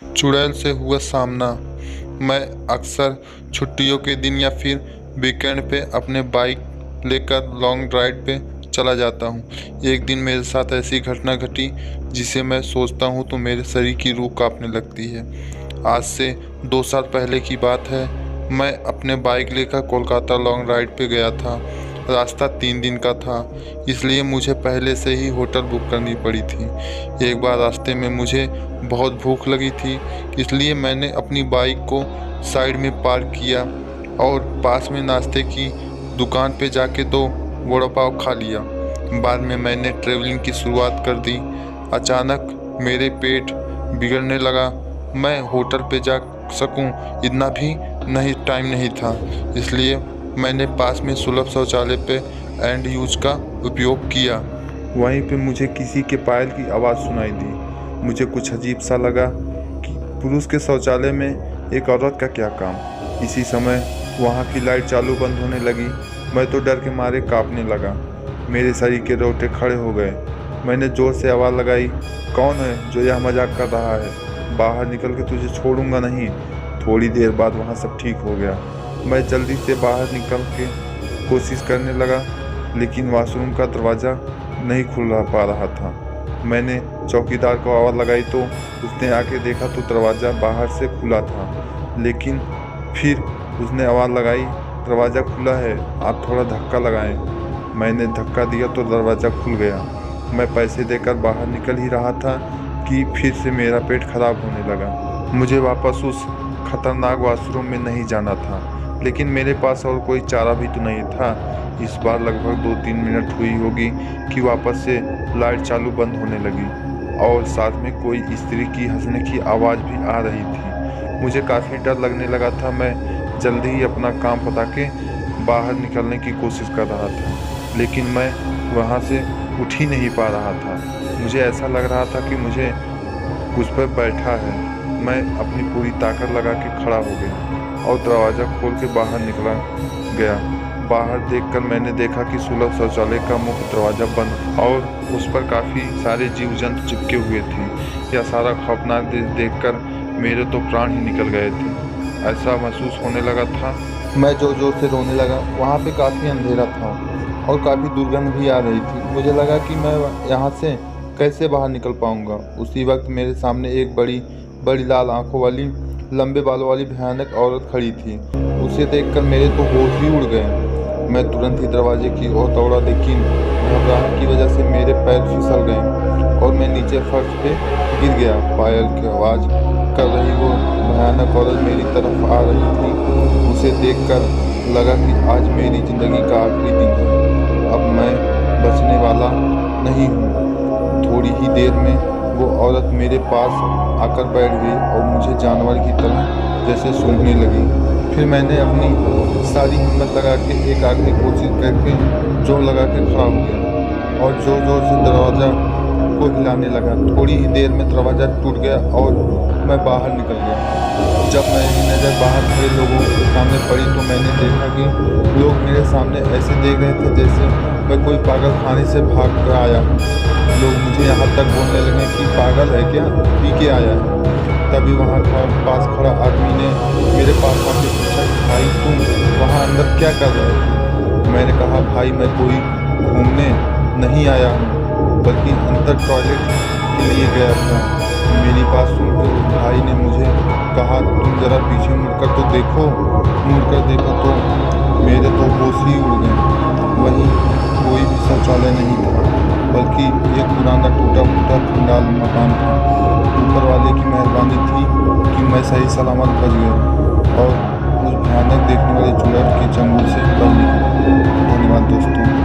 चुड़ैल से हुआ सामना। मैं अक्सर छुट्टियों के दिन या फिर वीकेंड पे अपने बाइक लेकर लॉन्ग ड्राइव पे चला जाता हूँ। एक दिन मेरे साथ ऐसी घटना घटी जिसे मैं सोचता हूँ तो मेरे शरीर की रूह कांपने लगती है। आज से 2 साल पहले की बात है। मैं अपने बाइक लेकर कोलकाता लॉन्ग ड्राइव पे गया था। रास्ता 3 दिन का था, इसलिए मुझे पहले से ही होटल बुक करनी पड़ी थी। एक बार रास्ते में मुझे बहुत भूख लगी थी, इसलिए मैंने अपनी बाइक को साइड में पार्क किया और पास में नाश्ते की दुकान पे जाके 2 वड़ा पाव खा लिया। बाद में मैंने ट्रेवलिंग की शुरुआत कर दी। अचानक मेरे पेट बिगड़ने लगा। मैं होटल पे जा सकूं इतना भी नहीं टाइम नहीं था, इसलिए मैंने पास में सुलभ शौचालय पे एंड यूज का उपयोग किया। वहीं पे मुझे किसी के पायल की आवाज़ सुनाई दी। मुझे कुछ अजीब सा लगा कि पुरुष के शौचालय में एक औरत का क्या काम। इसी समय वहाँ की लाइट चालू बंद होने लगी। मैं तो डर के मारे कांपने लगा। मेरे शरीर के रोंगटे खड़े हो गए। मैंने जोर से आवाज़ लगाई, कौन है जो यह मजाक कर रहा है? बाहर निकल के तुझे छोड़ूंगा नहीं। थोड़ी देर बाद वहाँ सब ठीक हो गया। मैं जल्दी से बाहर निकल के कोशिश करने लगा, लेकिन वॉशरूम का दरवाज़ा नहीं खुल पा रहा था। मैंने चौकीदार को आवाज़ लगाई तो उसने आके देखा तो दरवाज़ा बाहर से खुला था, लेकिन फिर उसने आवाज़ लगाई, दरवाज़ा खुला है, आप थोड़ा धक्का लगाएं। मैंने धक्का दिया तो दरवाज़ा खुल गया। मैं पैसे देकर बाहर निकल ही रहा था कि फिर से मेरा पेट खराब होने लगा। मुझे वापस उस खतरनाक वॉशरूम में नहीं जाना था, लेकिन मेरे पास और कोई चारा भी तो नहीं था। इस बार लगभग 2-3 मिनट हुई होगी कि वापस से लाइट चालू बंद होने लगी और साथ में कोई स्त्री की हंसने की आवाज़ भी आ रही थी। मुझे काफ़ी डर लगने लगा था। मैं जल्दी ही अपना काम पता के बाहर निकलने की कोशिश कर रहा था, लेकिन मैं वहाँ से उठ ही नहीं पा रहा था। मुझे ऐसा लग रहा था कि मुझे कुछ पर बैठा है। मैं अपनी पूरी ताकत लगा के खड़ा हो गया और दरवाज़ा खोल के बाहर निकला गया। बाहर देखकर मैंने देखा कि सुलभ शौचालय का मुख्य दरवाज़ा बंद और उस पर काफ़ी सारे जीव जंतु चिपके हुए थे। यह सारा खौफनाक दृश्य देखकर मेरे तो प्राण ही निकल गए थे। ऐसा महसूस होने लगा था। मैं जोर जोर से रोने लगा। वहाँ पे काफ़ी अंधेरा था और काफ़ी दुर्गंध भी आ रही थी। मुझे लगा कि मैं यहाँ से कैसे बाहर निकल पाऊँगा। उसी वक्त मेरे सामने एक बड़ी बड़ी लाल आंखों वाली, लंबे बालों वाली भयानक औरत खड़ी थी। उसे देखकर मेरे तो होश ही उड़ गए। मैं तुरंत ही दरवाजे की ओर दौड़ा, लेकिन घबराहट की वजह से मेरे पैर फिसल गए और मैं नीचे फर्श पे गिर गया। पायल की आवाज़ कर रही वो भयानक औरत मेरी तरफ आ रही थी। उसे देखकर लगा कि आज मेरी ज़िंदगी का आखिरी दिन है। अब मैं बचने वाला नहीं हूँ। थोड़ी ही देर में वो औरत मेरे पास आकर बैठ गई और मुझे जानवर की तरह जैसे सूंघने लगी। फिर मैंने अपनी सारी हिम्मत लगा के एक आखिरी कोशिश करके जोर लगा के खड़ा हो गया और जोर जोर से दरवाज़ा को हिलाने लगा। थोड़ी ही देर में दरवाज़ा टूट गया और मैं बाहर निकल गया। जब मेरी नज़र बाहर खड़े लोगों के सामने पड़ी तो मैंने देखा कि लोग मेरे सामने ऐसे देख रहे थे जैसे मैं कोई पागल खाने से भाग कर आया हूँ। लोग मुझे यहाँ तक बोलने लगे कि पागल है क्या, पी के आया है। तभी वहाँ पास खड़ा आदमी ने मेरे पास आके पूछा, भाई तुम वहाँ अंदर क्या कर रहे थे? मैंने कहा, भाई मैं कोई घूमने नहीं आया हूँ, बल्कि अंदर टॉयलेट के लिए गया था। मेरी बात सुनकर भाई ने मुझे कहा, तुम ज़रा पीछे मुड़कर तो देखो। मुड़कर देखा तो मेरे तो होश ही उड़ गए। वहीं कोई भी शौचालय नहीं था, बल्कि एक पुराना टूटा फूटा खंडाल मकान था। ऊपर वाले की मेहरबानी थी कि मैं सही सलामत बच गया और उस भयानक देखने वाले चुड़ैल के चंगुल से बच निकला। धन्यवाद दोस्तों।